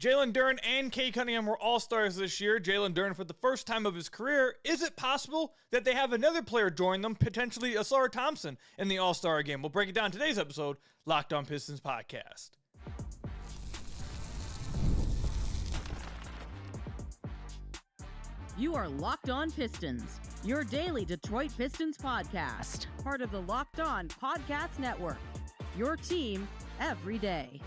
Jalen Duren and Cade Cunningham were all-stars this year. Jalen Duren for the first time of his career. Is it possible that they have another player join them, potentially Ausar Thompson, in the all-star game? We'll break it down in today's episode, Locked On Pistons Podcast. You are Locked On Pistons, your daily Detroit Pistons podcast, part of the Locked On Podcast Network, your team every day.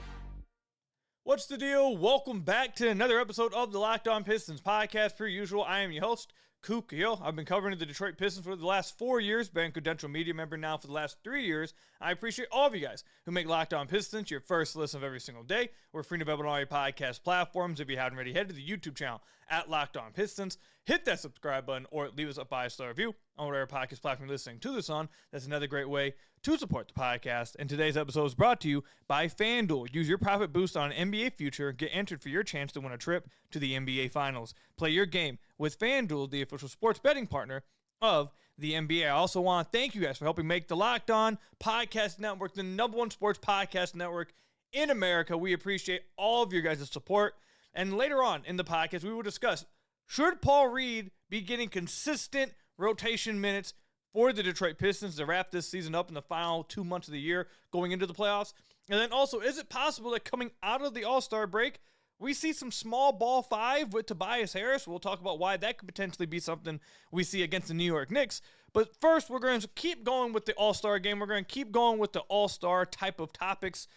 What's the deal? Welcome back to another episode of the Locked On Pistons podcast. Per usual, I am your host, Khahil. I've been covering the Detroit Pistons for the last 4 years, been a credential media member now for the last 3 years. I appreciate all of you guys who make Locked On Pistons your first listen of every single day. We're free and available on all your podcast platforms. If you haven't already, head to the YouTube channel at Locked On Pistons. Hit that subscribe button or leave us a 5-star review on whatever podcast platform you're listening to this on. That's another great way to support the podcast. And today's episode is brought to you by FanDuel. Use your profit boost on an NBA future. Get entered for your chance to win a trip to the NBA Finals. Play your game with FanDuel, the official sports betting partner of the NBA. I also want to thank you guys for helping make the Locked On Podcast Network the #1 sports podcast network in America. We appreciate all of your guys' support. And later on in the podcast, we will discuss, should Paul Reed be getting consistent rotation minutes for the Detroit Pistons to wrap this season up in the final 2 months of the year going into the playoffs? And then also, is it possible that coming out of the All-Star break, we see some small ball five with Tobias Harris? We'll talk about why that could potentially be something we see against the New York Knicks. But first, we're going to keep going with the All-Star game. We're going to keep going with the All-Star type of topics.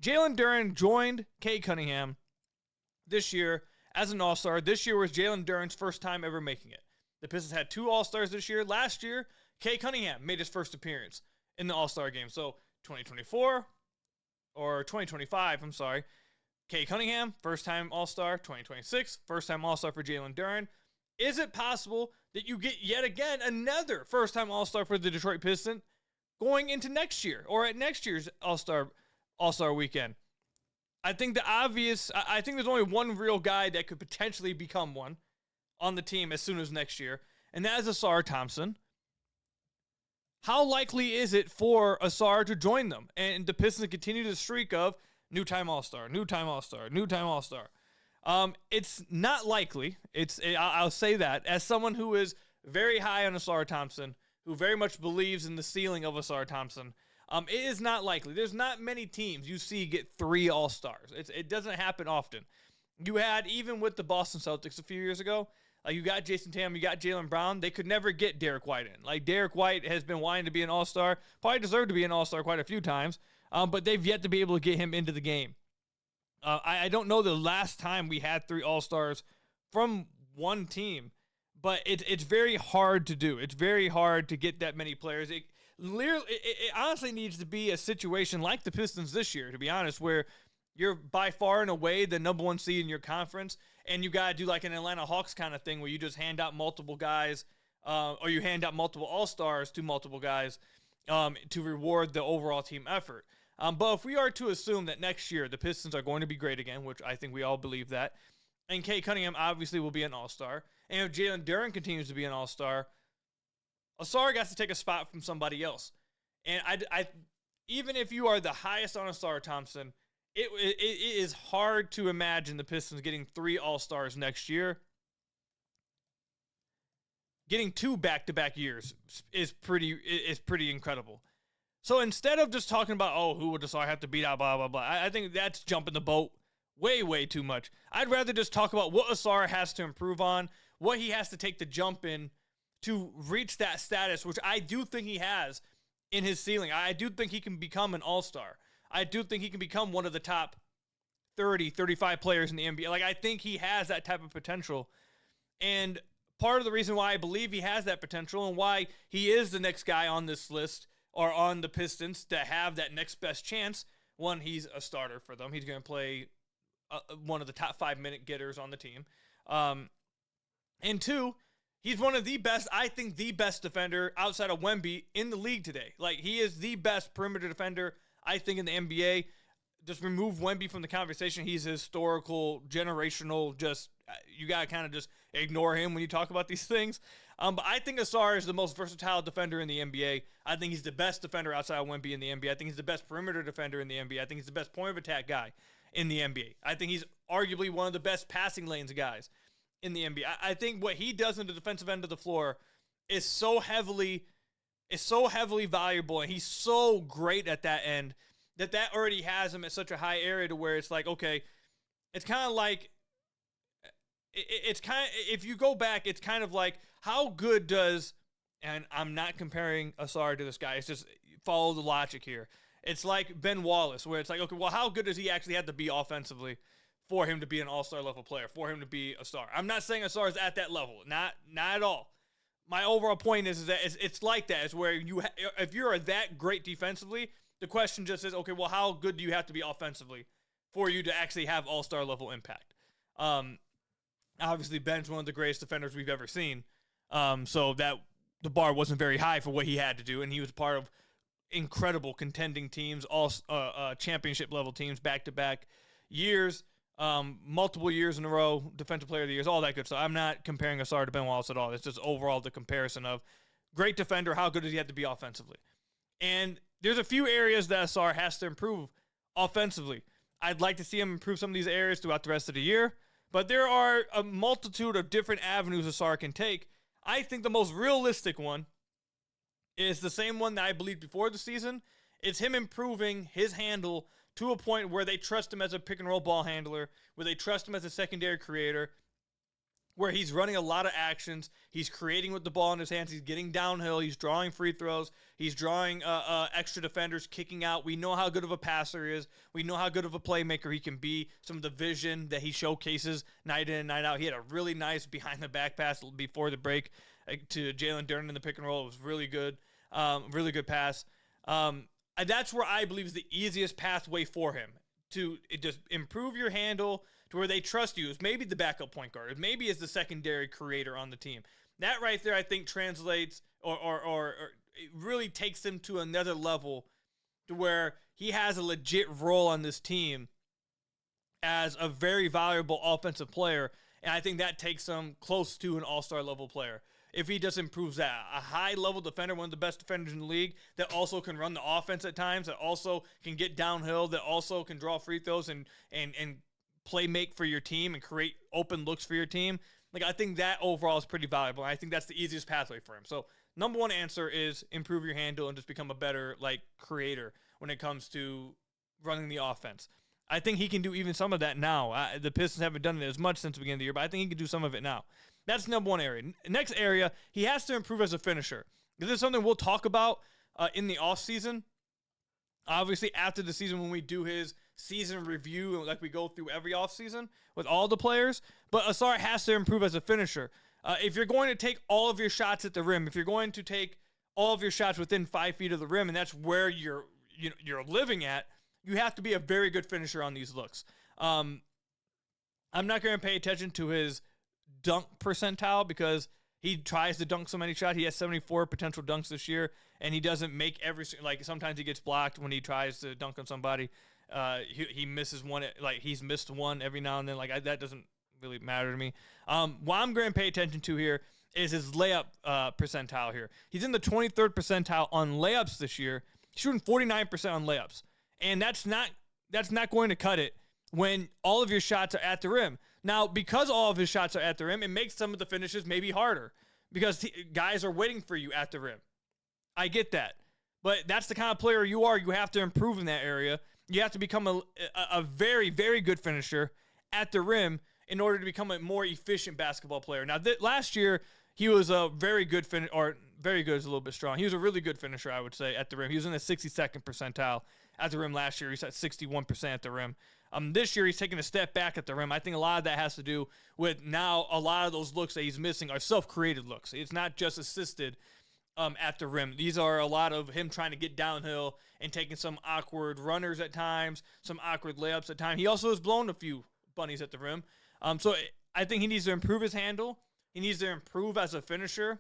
Jalen Duren joined Cade Cunningham this year as an All-Star. This year was Jalen Duren's first time ever making it. The Pistons had 2 All-Stars this year. Last year, Cade Cunningham made his first appearance in the All-Star game. So 2024, or 2025, I'm sorry. Cade Cunningham, first-time All-Star. 2026, first-time All-Star for Jalen Duren. Is it possible that you get yet again another first-time All-Star for the Detroit Pistons going into next year or at next year's All-Star weekend? I think I think there's only one real guy that could potentially become one on the team as soon as next year, and that is Ausar Thompson. How likely is it for Ausar to join them and the Pistons continue the streak of new-time All-Star, new-time All-Star, new-time All-Star? It's not likely. I'll say that as someone who is very high on Ausar Thompson, who very much believes in the ceiling of Ausar Thompson. It is not likely. There's not many teams you see get 3 All-Stars. It doesn't happen often. You had, even with the Boston Celtics a few years ago, you got Jason Tatum, you got Jaylen Brown. They could never get Derek White in. Derek White has been wanting to be an All-Star, probably deserved to be an All-Star quite a few times, but they've yet to be able to get him into the game. I don't know the last time we had 3 All-Stars from one team, but it's very hard to do. It's very hard to get that many players. It honestly needs to be a situation like the Pistons this year, to be honest, where you're by far and away the #1 seed in your conference, and you got to do like an Atlanta Hawks kind of thing where you just hand out multiple guys, or you hand out multiple All-Stars to multiple guys to reward the overall team effort. But if we are to assume that next year the Pistons are going to be great again, which I think we all believe that, and Cade Cunningham obviously will be an All-Star, and if Jalen Duren continues to be an All-Star, Ausar got to take a spot from somebody else. And I even if you are the highest on Ausar Thompson, it is hard to imagine the Pistons getting 3 All-Stars next year. Getting 2 back-to-back years is pretty incredible. So instead of just talking about, who would Ausar have to beat out, blah, blah, blah, I think that's jumping the boat way, way too much. I'd rather just talk about what Ausar has to improve on, what he has to take the jump in to reach that status, which I do think he has in his ceiling. I do think he can become an All-Star. I do think he can become one of the top 30, 35 players in the NBA. I think he has that type of potential. And part of the reason why I believe he has that potential and why he is the next guy on this list or on the Pistons to have that next best chance, one, he's a starter for them. He's going to play one of the top 5-minute getters on the team. And 2, he's one of the best, I think the best defender outside of Wemby in the league today. He is the best perimeter defender, I think, in the NBA. Just remove Wemby from the conversation. He's historical, generational, you got to kind of just ignore him when you talk about these things. But I think Ausar is the most versatile defender in the NBA. I think he's the best defender outside of Wemby in the NBA. I think he's the best perimeter defender in the NBA. I think he's the best point of attack guy in the NBA. I think he's arguably one of the best passing lanes guys in the NBA. I think what he does in the defensive end of the floor is so heavily valuable, and he's so great at that end that already has him at such a high area to where it's like, okay, it's kind of like, if you go back, it's kind of like, how good does, and I'm not comparing Ausar to this guy, it's just follow the logic here. It's like Ben Wallace, where it's like, okay, well, how good does he actually have to be offensively for him to be an all-star level player, for him to be a star? I'm not saying Ausar is at that level, not at all. My overall point is that it's like that. It's where if you're that great defensively, the question just is, okay, well, how good do you have to be offensively for you to actually have all-star level impact? Obviously, Ben's one of the greatest defenders we've ever seen, so that the bar wasn't very high for what he had to do, and he was part of incredible contending teams, all championship level teams, back-to-back years, multiple years in a row, defensive player of the years, all that good stuff. I'm not comparing Ausar to Ben Wallace at all. It's just overall the comparison of great defender, how good does he have to be offensively? And there's a few areas that Ausar has to improve offensively. I'd like to see him improve some of these areas throughout the rest of the year, but there are a multitude of different avenues Ausar can take. I think the most realistic one is the same one that I believed before the season. It's him improving his handle to a point where they trust him as a pick-and-roll ball handler, where they trust him as a secondary creator, where he's running a lot of actions, he's creating with the ball in his hands, he's getting downhill, he's drawing free throws, he's drawing extra defenders, kicking out. We know how good of a passer he is. We know how good of a playmaker he can be. Some of the vision that he showcases night in and night out. He had a really nice behind-the-back pass before the break to Jalen Duren in the pick-and-roll. It was really good pass. And that's where I believe is the easiest pathway for him to just improve your handle to where they trust you as maybe the backup point guard, maybe as the secondary creator on the team. That right there, I think, translates or it really takes him to another level to where he has a legit role on this team as a very valuable offensive player. And I think that takes him close to an all-star level player. If he just improves that, a high-level defender, one of the best defenders in the league, that also can run the offense at times, that also can get downhill, that also can draw free throws and play make for your team and create open looks for your team. Like, I think that overall is pretty valuable. And I think that's the easiest pathway for him. So, number one answer is improve your handle and just become a better, creator when it comes to running the offense. I think he can do even some of that now. The Pistons haven't done it as much since the beginning of the year, but I think he can do some of it now. That's number one area. Next area, he has to improve as a finisher. This is something we'll talk about in the offseason. Obviously, after the season when we do his season review, like we go through every offseason with all the players. But Ausar has to improve as a finisher. If you're going to take all of your shots at the rim, if you're going to take all of your shots within 5 feet of the rim, and that's where you're living at, you have to be a very good finisher on these looks. I'm not going to pay attention to his dunk percentile because he tries to dunk so many shots. He has 74 potential dunks this year, and he doesn't make sometimes he gets blocked when he tries to dunk on somebody. He misses one. He's missed one every now and then. That doesn't really matter to me. What I'm going to pay attention to here is his layup percentile here. He's in the 23rd percentile on layups this year, shooting 49% on layups. And that's not going to cut it when all of your shots are at the rim. Now, because all of his shots are at the rim, it makes some of the finishes maybe harder because guys are waiting for you at the rim. I get that. But that's the kind of player you are. You have to improve in that area. You have to become a very, very good finisher at the rim in order to become a more efficient basketball player. Now, last year, he was a very good or very good is a little bit strong. He was a really good finisher, I would say, at the rim. He was in the 62nd percentile at the rim last year. He's at 61% at the rim. This year, he's taking a step back at the rim. I think a lot of that has to do with now a lot of those looks that he's missing are self-created looks. It's not just assisted at the rim. These are a lot of him trying to get downhill and taking some awkward runners at times, some awkward layups at times. He also has blown a few bunnies at the rim. So I think he needs to improve his handle. He needs to improve as a finisher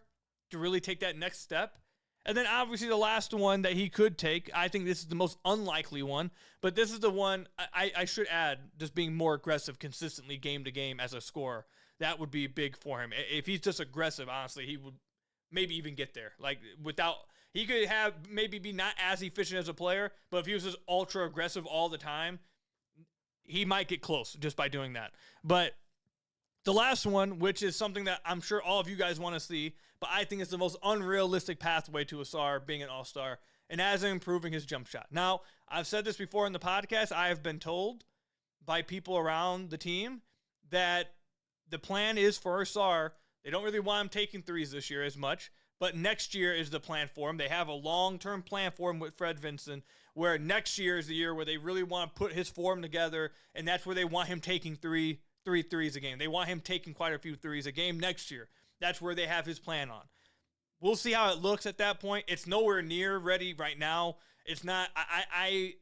to really take that next step. And then obviously the last one that he could take, I think this is the most unlikely one, but this is the one I should add, just being more aggressive consistently game to game as a scorer. That would be big for him. If he's just aggressive, honestly, he would maybe even get there. He could maybe be not as efficient as a player, but if he was just ultra aggressive all the time, he might get close just by doing that. But the last one, which is something that I'm sure all of you guys want to see, but I think it's the most unrealistic pathway to Ausar being an all-star, and as improving his jump shot. Now, I've said this before in the podcast. I have been told by people around the team that the plan is for Ausar. They don't really want him taking threes this year as much, but next year is the plan for him. They have a long-term plan for him with Fred Vinson, where next year is the year where they really want to put his form together, and that's where they want him taking three threes a game. They want him taking quite a few threes a game next year. That's where they have his plan on. We'll see how it looks at that point. It's nowhere near ready right now. It's not. I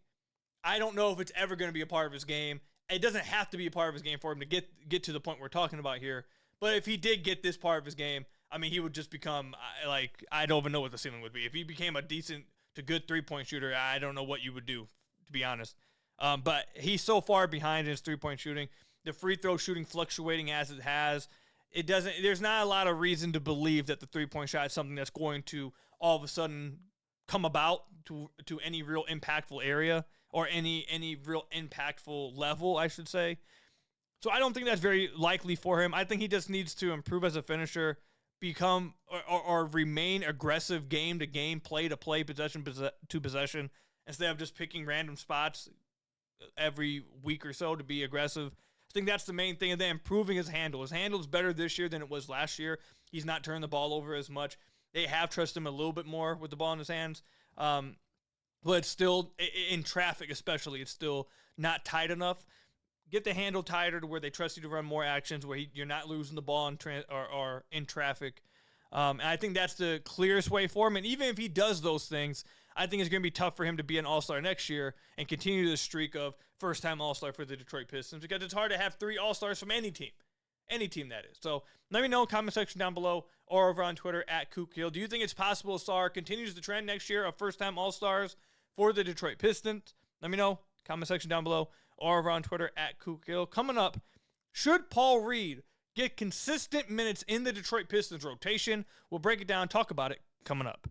don't know if it's ever going to be a part of his game. It doesn't have to be a part of his game for him to get to the point we're talking about here. But if he did get this part of his game, I mean, he would just become, like, I don't even know what the ceiling would be. If he became a decent to good three-point shooter, I don't know what you would do, to be honest. But he's so far behind in his three-point shooting. The free throw shooting fluctuating as it has. There's not a lot of reason to believe that the three-point shot is something that's going to all of a sudden come about to any real impactful area or any real impactful level, I should say. So I don't think that's very likely for him. I think he just needs to improve as a finisher, become or remain aggressive game to game, play to play, possession to possession, instead of just picking random spots every week or so to be aggressive. I think that's the main thing. And then improving his handle. His handle is better this year than it was last year. He's not turning the ball over as much. They have trusted him a little bit more with the ball in his hands. But it's still, in traffic especially, it's still not tight enough. Get the handle tighter to where they trust you to run more actions, where you're not losing the ball or in traffic. And I think that's the clearest way for him. And even if he does those things, I think it's going to be tough for him to be an all-star next year and continue the streak of first-time all-star for the Detroit Pistons, because it's hard to have 3 all-stars from any team that is. So let me know in the comment section down below or over on Twitter at Khahil. Do you think it's possible Ausar continues the trend next year of first-time all-stars for the Detroit Pistons? Let me know. Comment section down below or over on Twitter at Khahil. Coming up, should Paul Reed get consistent minutes in the Detroit Pistons rotation? We'll break it down, talk about it coming up.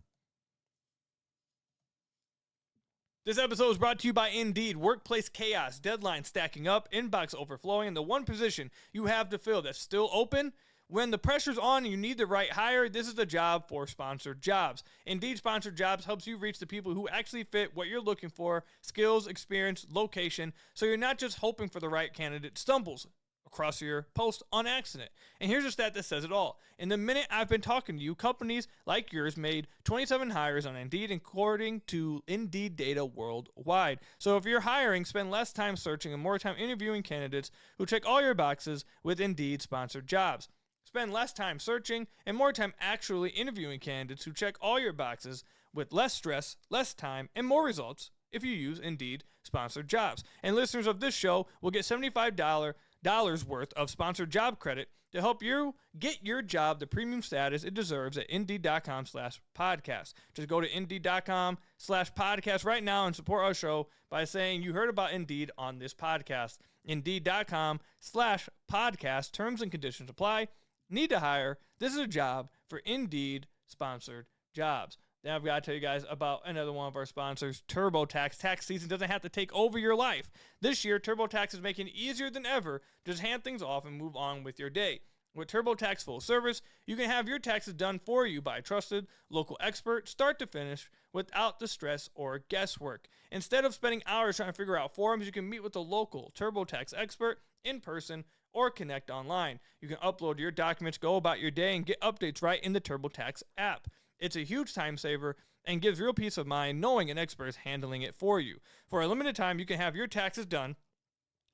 This episode is brought to you by Indeed. Workplace chaos, deadlines stacking up, inbox overflowing, and the one position you have to fill that's still open. When the pressure's on and you need the right hire, this is the job for sponsored jobs. Indeed Sponsored Jobs helps you reach the people who actually fit what you're looking for, skills, experience, location, so you're not just hoping for the right candidate stumbles across your post on accident. And here's a stat that says it all. In the minute I've been talking to you, companies like yours made 27 hires on Indeed, according to Indeed data worldwide. So if you're hiring, spend less time searching and more time interviewing candidates who check all your boxes with Indeed Sponsored Jobs. Spend less time searching and more time actually interviewing candidates who check all your boxes with less stress, less time, and more results if you use Indeed Sponsored Jobs. And listeners of this show will get $75 worth of sponsored job credit to help you get your job the premium status it deserves at Indeed.com/podcast. Just go to Indeed.com/podcast right now and support our show by saying you heard about Indeed on this podcast. Indeed.com/podcast. Terms and conditions apply. Need to hire? This is a job for Indeed Sponsored Jobs. Then I've got to tell you guys about another one of our sponsors, TurboTax. Tax season doesn't have to take over your life. This year, TurboTax is making it easier than ever to just hand things off and move on with your day. With TurboTax Full Service, you can have your taxes done for you by a trusted local expert, start to finish, without the stress or guesswork. Instead of spending hours trying to figure out forms, you can meet with a local TurboTax expert in person or connect online. You can upload your documents, go about your day, and get updates right in the TurboTax app. It's a huge time saver and gives real peace of mind knowing an expert is handling it for you. For a limited time, you can have your taxes done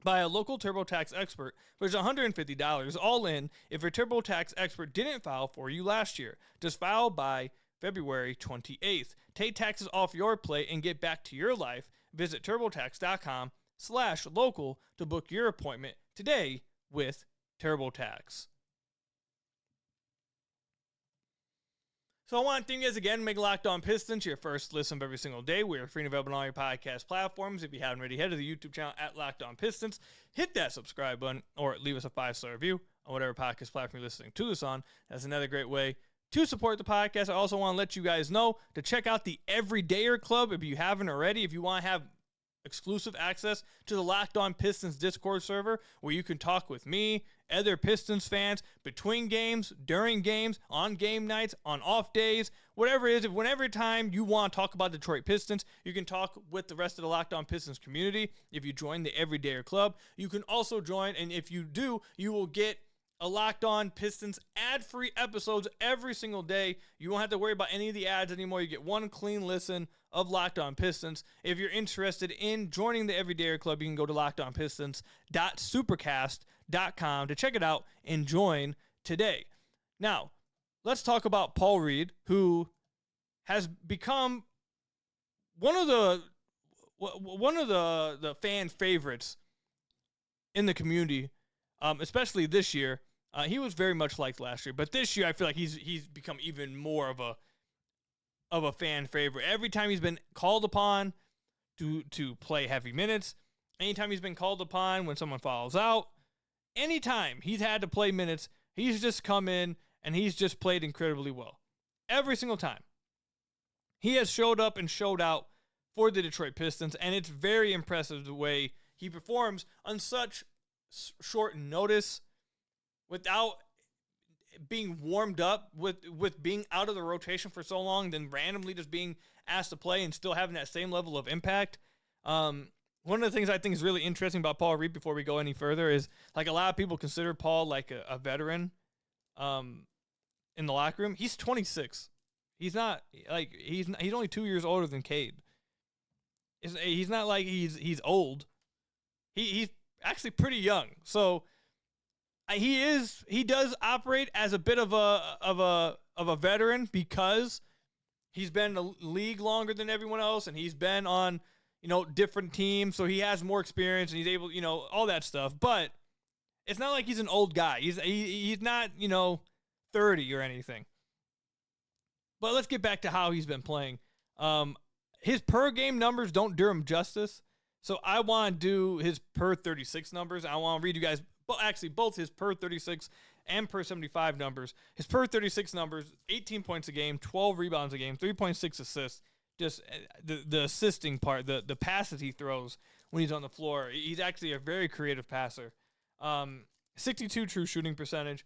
by a local TurboTax expert for just $150 all in if your TurboTax expert didn't file for you last year. Just file by February 28th. Take taxes off your plate and get back to your life. Visit TurboTax.com/local to book your appointment today with TurboTax. So I want to thank you guys again. Make Locked On Pistons your first listen of every single day. We are free and available on all your podcast platforms. If you haven't already, head to the YouTube channel at Locked On Pistons. Hit that subscribe button or leave us a 5-star review on whatever podcast platform you're listening to this on. That's another great way to support the podcast. I also want to let you guys know to check out the Everydayer Club if you haven't already. If you want to have exclusive access to the Locked On Pistons Discord server where you can talk with me, other Pistons fans, between games, during games, on game nights, on off days, whatever it is. Whenever time you want to talk about Detroit Pistons, you can talk with the rest of the Locked On Pistons community. If you join the Everydayer Club, you can also join, and if you do, you will get a Locked On Pistons ad-free episodes every single day. You won't have to worry about any of the ads anymore. You get one clean listen of Locked On Pistons. If you're interested in joining the Everydayer Club, you can go to lockedonpistons.supercast.com to check it out and join today. Now, let's talk about Paul Reed, who has become one of the fan favorites in the community, especially this year. He was very much liked last year, but this year I feel like he's become even more of a fan favorite. Every time he's been called upon to play heavy minutes, anytime he's been called upon when someone fouls out, anytime he's had to play minutes, he's just come in and he's just played incredibly well. Every single time. He has showed up and showed out for the Detroit Pistons, and it's very impressive the way he performs on such short notice without being warmed up, with being out of the rotation for so long, then randomly just being asked to play and still having that same level of impact. One of the things I think is really interesting about Paul Reed before we go any further is, like, a lot of people consider Paul like a veteran in the locker room. He's 26. He's not like he's only 2 years older than Cade. He's not like he's old. He's actually pretty young. So he does operate as a bit of a veteran because he's been in the league longer than everyone else, and he's been on, different teams, so he has more experience and he's able, all that stuff. But it's not like he's an old guy. He's not, 30 or anything. But let's get back to how he's been playing. His per game numbers don't do him justice. So I want to do his per 36 numbers. I want to read you guys, both his per 36 and per 75 numbers. His per 36 numbers: 18 points a game, 12 rebounds a game, 3.6 assists. Just the assisting part, the passes he throws when he's on the floor. He's actually a very creative passer. 62 true shooting percentage,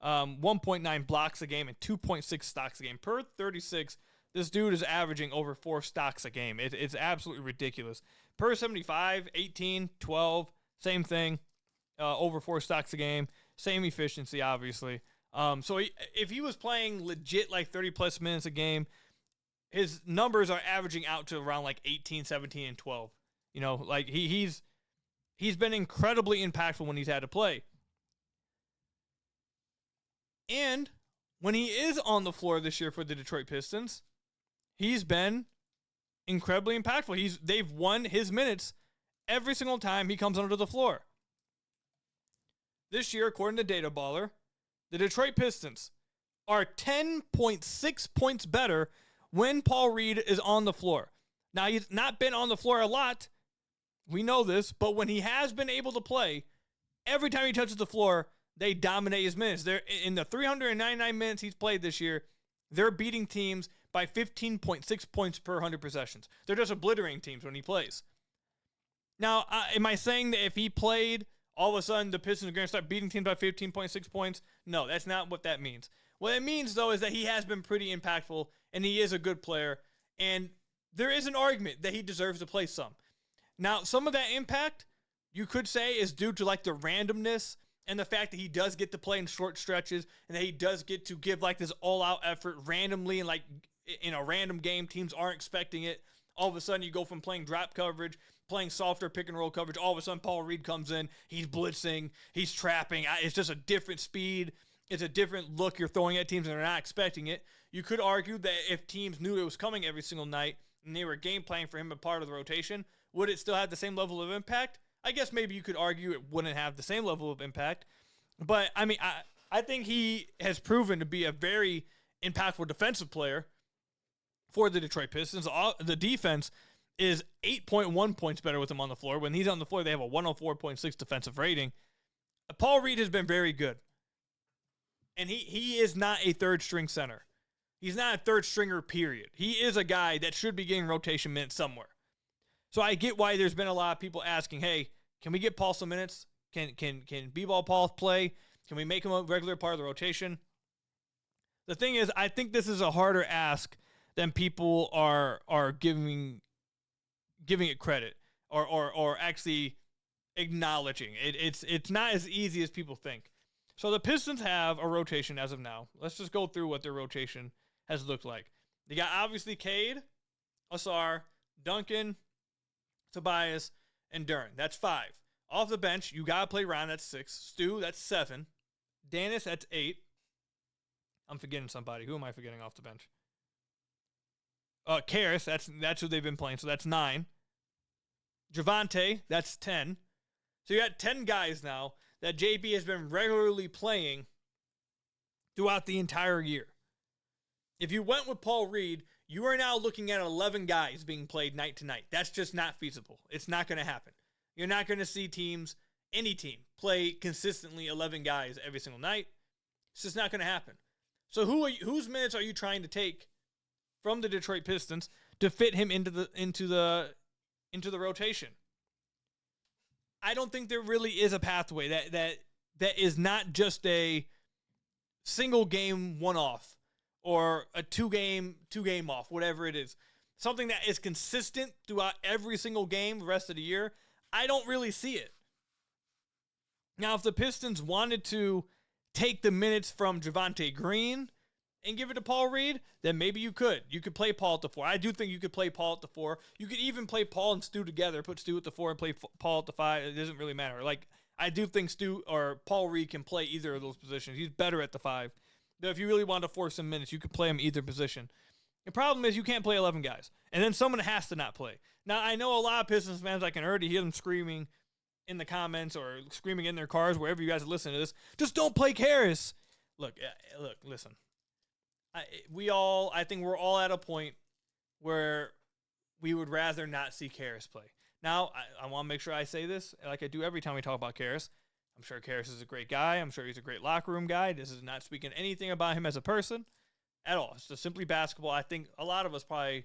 1.9 blocks a game, and 2.6 stocks a game. Per 36, this dude is averaging over 4 stocks a game. It's absolutely ridiculous. Per 75, 18, 12, same thing. Over 4 stocks a game. Same efficiency, obviously. So if he was playing legit like 30-plus minutes a game, his numbers are averaging out to around like 18, 17, and 12. Like he's been incredibly impactful when he's had to play. And when he is on the floor this year for the Detroit Pistons, he's been incredibly impactful. They've won his minutes every single time he comes onto the floor. This year, according to Data Baller, the Detroit Pistons are 10.6 points better when Paul Reed is on the floor. Now, he's not been on the floor a lot. We know this, but when he has been able to play, every time he touches the floor, they dominate his minutes. They're in the 399 minutes he's played this year, they're beating teams by 15.6 points per 100 possessions. They're just obliterating teams when he plays. Now, am I saying that if he played, all of a sudden the Pistons are going to start beating teams by 15.6 points? No, that's not what that means. What it means, though, is that he has been pretty impactful, and he is a good player, and there is an argument that he deserves to play some. Now, some of that impact, you could say, is due to, like, the randomness and the fact that he does get to play in short stretches, and that he does get to give, like, this all-out effort randomly, and, like, in a random game, teams aren't expecting it. All of a sudden, you go from playing drop coverage, playing softer pick-and-roll coverage, all of a sudden, Paul Reed comes in, he's blitzing, he's trapping. It's just a different speed. It's a different look you're throwing at teams and they're not expecting it. You could argue that if teams knew it was coming every single night and they were game planning for him a part of the rotation, would it still have the same level of impact? I guess maybe you could argue it wouldn't have the same level of impact. But, I mean, I think he has proven to be a very impactful defensive player for the Detroit Pistons. The defense is 8.1 points better with him on the floor. When he's on the floor, they have a 104.6 defensive rating. Paul Reed has been very good. And he is not a third-string center. He's not a third-stringer, period. He is a guy that should be getting rotation minutes somewhere. So I get why there's been a lot of people asking, hey, can we get Paul some minutes? Can B-ball Paul play? Can we make him a regular part of the rotation? The thing is, I think this is a harder ask than people are giving it credit or actually acknowledging. It's not as easy as people think. So the Pistons have a rotation as of now. Let's just go through what their rotation has looked like. They got obviously Cade, Ausar, Duncan, Tobias, and Duren. That's 5. Off the bench, you got to play Ron, that's 6. Stu, that's 7. Dennis, that's 8. I'm forgetting somebody. Who am I forgetting off the bench? Harris, that's who they've been playing, so that's 9. Javonte, that's 10. So you got 10 guys now that JB has been regularly playing throughout the entire year. If you went with Paul Reed, you are now looking at 11 guys being played night to night. That's just not feasible. It's not going to happen. You're not going to see teams, any team, play consistently 11 guys every single night. It's just not going to happen. So whose minutes are you trying to take from the Detroit Pistons to fit him into the rotation? I don't think there really is a pathway that is not just a single game one-off or a two game off, whatever it is. Something that is consistent throughout every single game the rest of the year. I don't really see it. Now, if the Pistons wanted to take the minutes from Javonte Green and give it to Paul Reed, then maybe you could. You could play Paul at the 4. I do think you could play Paul at the 4. You could even play Paul and Stu together, put Stu at the 4 and play Paul at the 5. It doesn't really matter. Like, I do think Stu or Paul Reed can play either of those positions. He's better at the 5. But if you really want to force some minutes, you could play him either position. The problem is you can't play 11 guys. And then someone has to not play. Now, I know a lot of Pistons fans, I can already hear them screaming in the comments or screaming in their cars, wherever you guys are listening to this, just don't play Harris. Look, listen. I think we're all at a point where we would rather not see Harris play. Now, I want to make sure I say this like I do every time we talk about Harris. I'm sure Harris is a great guy. I'm sure he's a great locker room guy. This is not speaking anything about him as a person at all. It's just simply basketball. I think a lot of us probably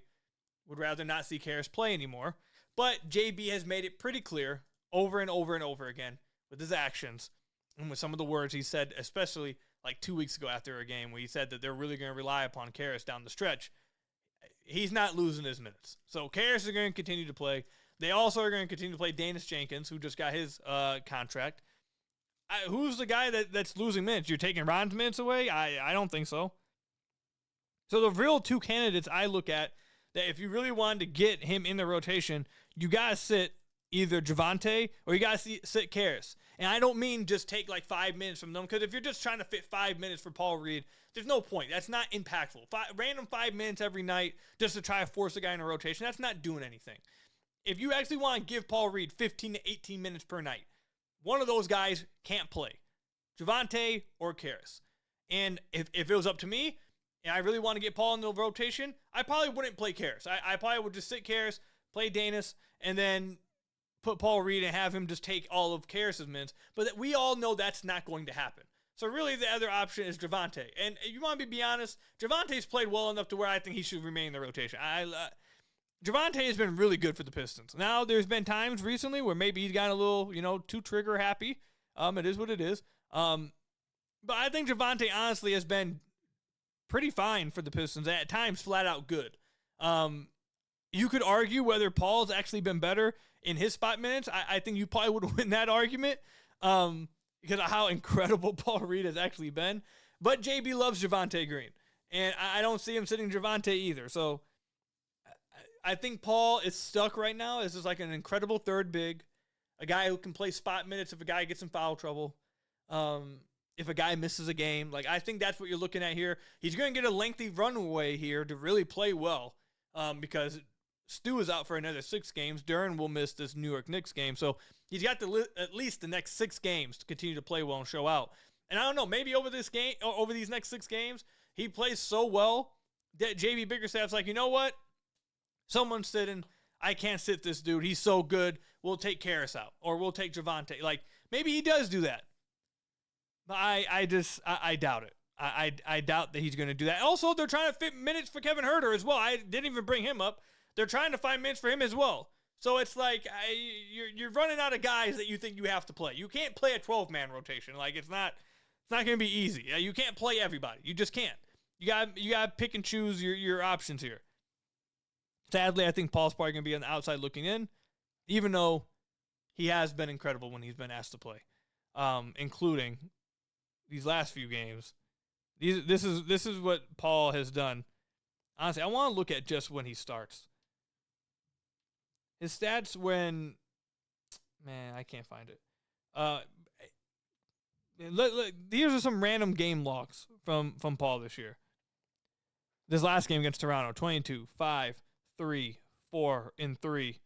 would rather not see Harris play anymore. But JB has made it pretty clear over and over and over again with his actions and with some of the words he said, especially like 2 weeks ago after a game where he said that they're really going to rely upon Harris down the stretch. He's not losing his minutes. So Harris is going to continue to play. They also are going to continue to play Dennis Jenkins, who just got his contract. Who's the guy that's losing minutes? You're taking Ron's minutes away? I don't think so. So the real two candidates I look at that if you really wanted to get him in the rotation, you got to sit either Javonte or you got to sit Harris. And I don't mean just take like 5 minutes from them, because if you're just trying to fit 5 minutes for Paul Reed, there's no point. That's not impactful. Random 5 minutes every night just to try to force a guy in a rotation, that's not doing anything. If you actually want to give Paul Reed 15 to 18 minutes per night, one of those guys can't play, Javonte or Harris. And if it was up to me, and I really want to get Paul in the rotation, I probably wouldn't play Harris. I probably would just sit Harris, play Dennis, and then put Paul Reed and have him just take all of Harris's minutes. But we all know that's not going to happen. So really the other option is Javonte. And you want me to be honest, Javonte's played well enough to where I think he should remain in the rotation. Javonte has been really good for the Pistons. Now, there's been times recently where maybe he's gotten a little, too trigger happy. It is what it is. But I think Javonte honestly has been pretty fine for the Pistons. At times, flat out good. You could argue whether Paul's actually been better in his spot minutes. I think you probably would win that argument because of how incredible Paul Reed has actually been. But JB loves Javonte Green, and I don't see him sitting Javonte either. So I think Paul is stuck right now as just like an incredible third big, a guy who can play spot minutes if a guy gets in foul trouble, if a guy misses a game. Like, I think that's what you're looking at here. He's going to get a lengthy runway here to really play well because Stu is out for another 6 games. Duren will miss this New York Knicks game. So he's got at least the next 6 games to continue to play well and show out. And I don't know, maybe over these next 6 games, he plays so well that JB Bickerstaff's like, you know what? Someone's sitting. I can't sit this dude. He's so good. We'll take Harris out, or we'll take Javonte. Like, maybe he does do that. But I doubt it. I doubt that he's going to do that. Also, they're trying to fit minutes for Kevin Huerter as well. I didn't even bring him up. They're trying to find minutes for him as well. So it's like you're running out of guys that you think you have to play. You can't play a 12-man rotation. Like it's not going to be easy. You can't play everybody. You just can't. You got to pick and choose your options here. Sadly, I think Paul's probably going to be on the outside looking in, even though he has been incredible when he's been asked to play, including these last few games. This is what Paul has done. Honestly, I want to look at just when he starts. His stats when, man, I can't find it. These are some random game logs from Paul this year. This last game against Toronto, 22, 5, 3, 4, and 3.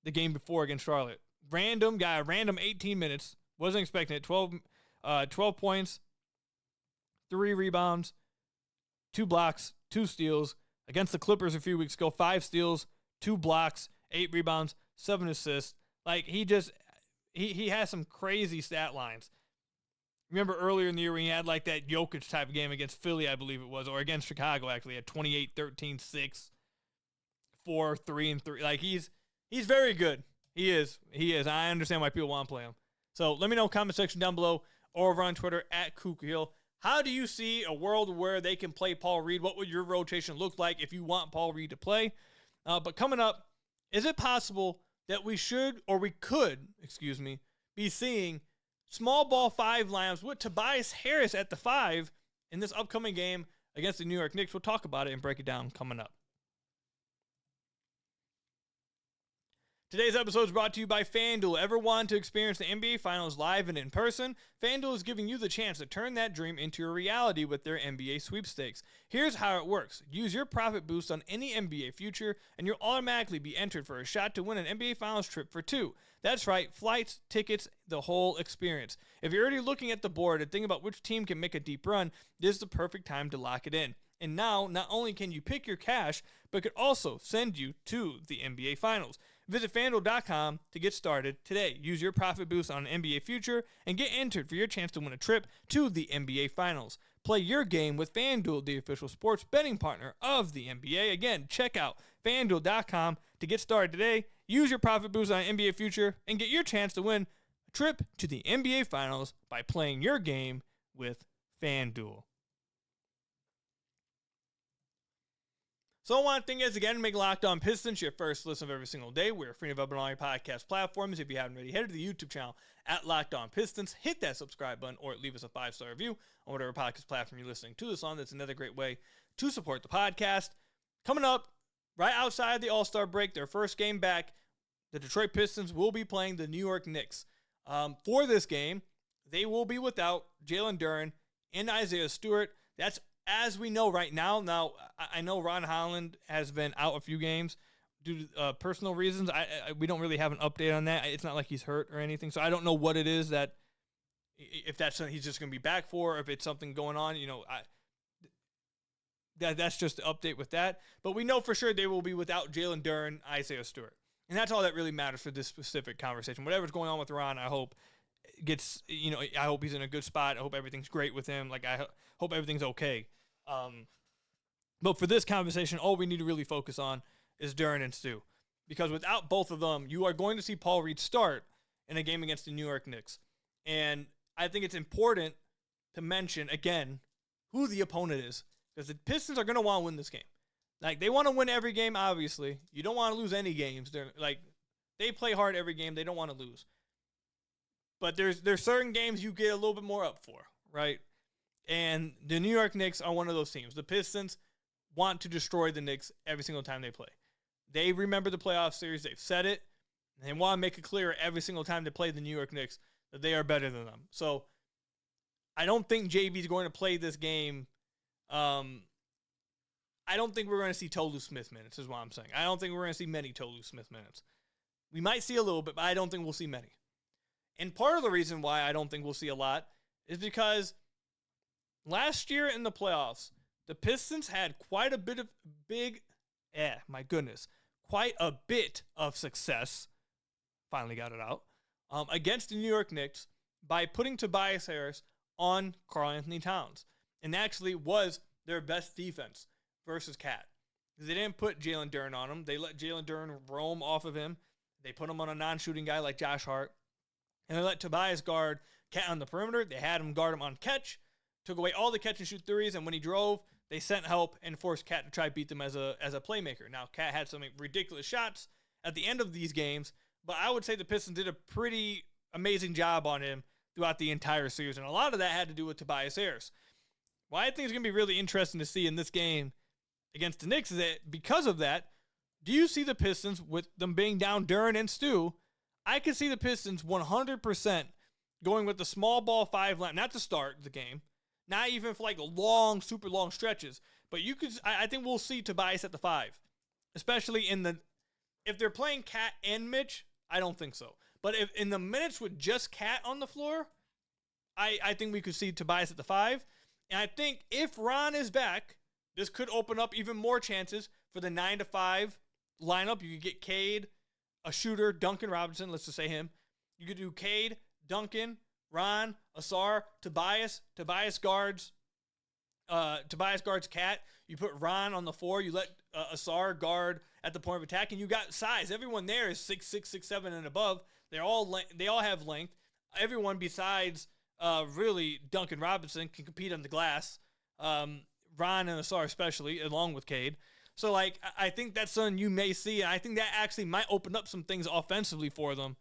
The game before against Charlotte. Random 18 minutes. Wasn't expecting it. 12 points, 3 rebounds, 2 blocks, 2 steals. Against the Clippers a few weeks ago, 5 steals, 2 blocks, 8 rebounds, 7 assists. Like, he has some crazy stat lines. Remember earlier in the year when he had like that Jokic type of game against Philly, I believe it was, or against Chicago actually, at 28, 13, 6, 4, 3, and 3. Like he's very good. He is. I understand why people want to play him. So let me know in the comment section down below or over on Twitter at Khahil. How do you see a world where they can play Paul Reed? What would your rotation look like if you want Paul Reed to play? But coming up, is it possible that we could be seeing small ball 5 lineups with Tobias Harris at the 5 in this upcoming game against the New York Knicks? We'll talk about it and break it down coming up. Today's episode is brought to you by FanDuel. Ever wanted to experience the NBA Finals live and in person? FanDuel is giving you the chance to turn that dream into a reality with their NBA sweepstakes. Here's how it works. Use your profit boost on any NBA future, and you'll automatically be entered for a shot to win an NBA Finals trip for 2. That's right, flights, tickets, the whole experience. If you're already looking at the board and thinking about which team can make a deep run, this is the perfect time to lock it in. And now, not only can you pick your cash, but could also send you to the NBA Finals. Visit FanDuel.com to get started today. Use your profit boost on an NBA future and get entered for your chance to win a trip to the NBA Finals. Play your game with FanDuel, the official sports betting partner of the NBA. Again, check out FanDuel.com to get started today. Use your profit boost on an NBA future and get your chance to win a trip to the NBA Finals by playing your game with FanDuel. So I want to thank you guys again to make Locked On Pistons your first listen of every single day. We're free and available on all your podcast platforms. If you haven't already, head to the YouTube channel at Locked On Pistons. Hit that subscribe button or leave us a 5-star review on whatever podcast platform you're listening to this on. That's another great way to support the podcast. Coming up, right outside the All-Star break, their first game back, the Detroit Pistons will be playing the New York Knicks. For this game, they will be without Jalen Duren and Isaiah Stewart. That's as we know right now. Now, I know Ron Holland has been out a few games due to personal reasons. We don't really have an update on that. It's not like he's hurt or anything, so I don't know what it is that, if that's something he's just going to be back for, or if it's something going on. That's just the update with that. But we know for sure they will be without Jalen Duren, Isaiah Stewart. And that's all that really matters for this specific conversation. Whatever's going on with Ron, I hope I hope he's in a good spot. I hope everything's great with him. Like, I hope everything's okay. But for this conversation, all we need to really focus on is Duren and Stu. Because without both of them, you are going to see Paul Reed start in a game against the New York Knicks. And I think it's important to mention, again, who the opponent is. Because the Pistons are going to want to win this game. Like, they want to win every game, obviously. You don't want to lose any games. They play hard every game. They don't want to lose. But there's certain games you get a little bit more up for, right? And the New York Knicks are one of those teams. The Pistons want to destroy the Knicks every single time they play. They remember the playoff series. They've said it. And they want to make it clear every single time they play the New York Knicks that they are better than them. So I don't think JB is going to play this game. I don't think we're going to see Tolu Smith minutes is what I'm saying. I don't think we're going to see many Tolu Smith minutes. We might see a little bit, but I don't think we'll see many. And part of the reason why I don't think we'll see a lot is because last year in the playoffs, the Pistons had quite a bit of success, finally got it out, against the New York Knicks by putting Tobias Harris on Karl-Anthony Towns. And actually was their best defense versus Cat. They didn't put Jalen Duren on him. They let Jalen Duren roam off of him. They put him on a non-shooting guy like Josh Hart. And they let Tobias guard Cat on the perimeter. They had him guard him on catch. Took away all the catch and shoot threes. And when he drove, they sent help and forced Cat to try to beat them as a playmaker. Now, Cat had some ridiculous shots at the end of these games. But I would say the Pistons did a pretty amazing job on him throughout the entire series. And a lot of that had to do with Tobias Harris. What I think is going to be really interesting to see in this game against the Knicks is that because of that, do you see the Pistons, with them being down Duren and Stu, I could see the Pistons 100% going with the small ball 5 line, not to start the game, not even for like long, super long stretches, but I think we'll see Tobias at the 5, especially if they're playing Cat and Mitch, I don't think so. But if in the minutes with just Cat on the floor, I think we could see Tobias at the 5. And I think if Ron is back, this could open up even more chances for the 9 to 5 lineup. You could get Cade, a shooter, Duncan Robinson, let's just say him. You could do Cade, Duncan, Ron, Ausar, Tobias. Tobias guards Cat. You put Ron on the 4. You let Ausar guard at the point of attack, and you got size. Everyone there is 6'6", 6'7", and above. They all have length. Everyone besides really Duncan Robinson can compete on the glass. Ron and Ausar especially, along with Cade. So, like, I think that's something you may see, and I think that actually might open up some things offensively for them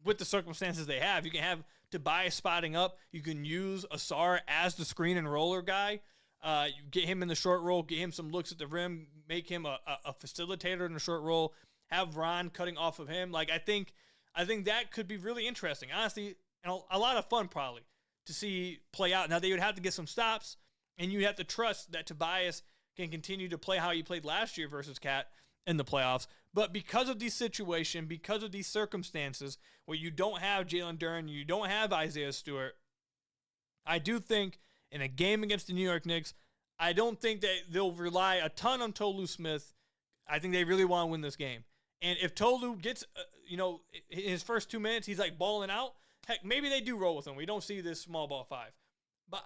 with the circumstances they have. You can have Tobias spotting up. You can use Ausar as the screen and roller guy. You get him in the short roll, get him some looks at the rim, make him a facilitator in the short roll, have Ron cutting off of him. Like, I think that could be really interesting. Honestly, and a lot of fun probably to see play out. Now, they would have to get some stops, and you have to trust that Tobias can continue to play how he played last year versus Cat in the playoffs. But because of these situations, because of these circumstances where you don't have Jalen Duren, you don't have Isaiah Stewart, I do think in a game against the New York Knicks, I don't think that they'll rely a ton on Tolu Smith. I think they really want to win this game. And if Tolu gets, in his first 2 minutes, he's like balling out, heck, maybe they do roll with him. We don't see this small ball 5. But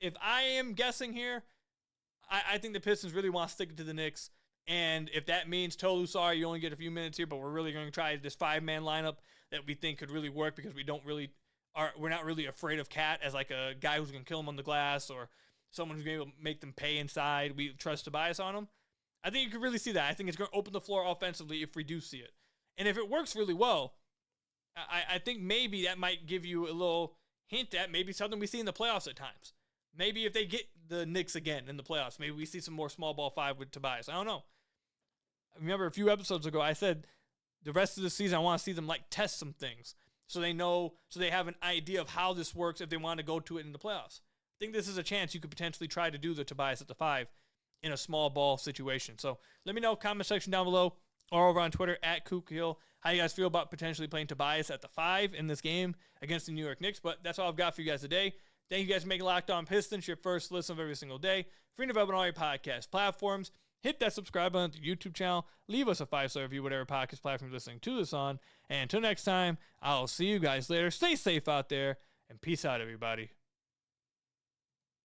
if I am guessing here, I think the Pistons really want to stick it to the Knicks. And if that means Tolu, sorry, you only get a few minutes here, but we're really going to try this 5-man lineup that we think could really work because we're not really afraid of Cat as like a guy who's going to kill him on the glass or someone who's going to make them pay inside. We trust Tobias on him. I think you could really see that. I think it's going to open the floor offensively if we do see it. And if it works really well, I think maybe that might give you a little hint at maybe something we see in the playoffs at times. Maybe if they get the Knicks again in the playoffs, maybe we see some more small ball 5 with Tobias. I don't know. I remember a few episodes ago, I said the rest of the season, I want to see them like test some things so they know, so they have an idea of how this works if they want to go to it in the playoffs. I think this is a chance you could potentially try to do the Tobias at the 5 in a small ball situation. So let me know, comment section down below or over on Twitter at Khahil, how you guys feel about potentially playing Tobias at the 5 in this game against the New York Knicks. But that's all I've got for you guys today. Thank you guys for making Locked On Pistons your first listen of every single day. Free and available on all your podcast platforms. Hit that subscribe button to the YouTube channel. Leave us a 5-star review, whatever podcast platform you're listening to this on. And until next time, I'll see you guys later. Stay safe out there, and peace out, everybody.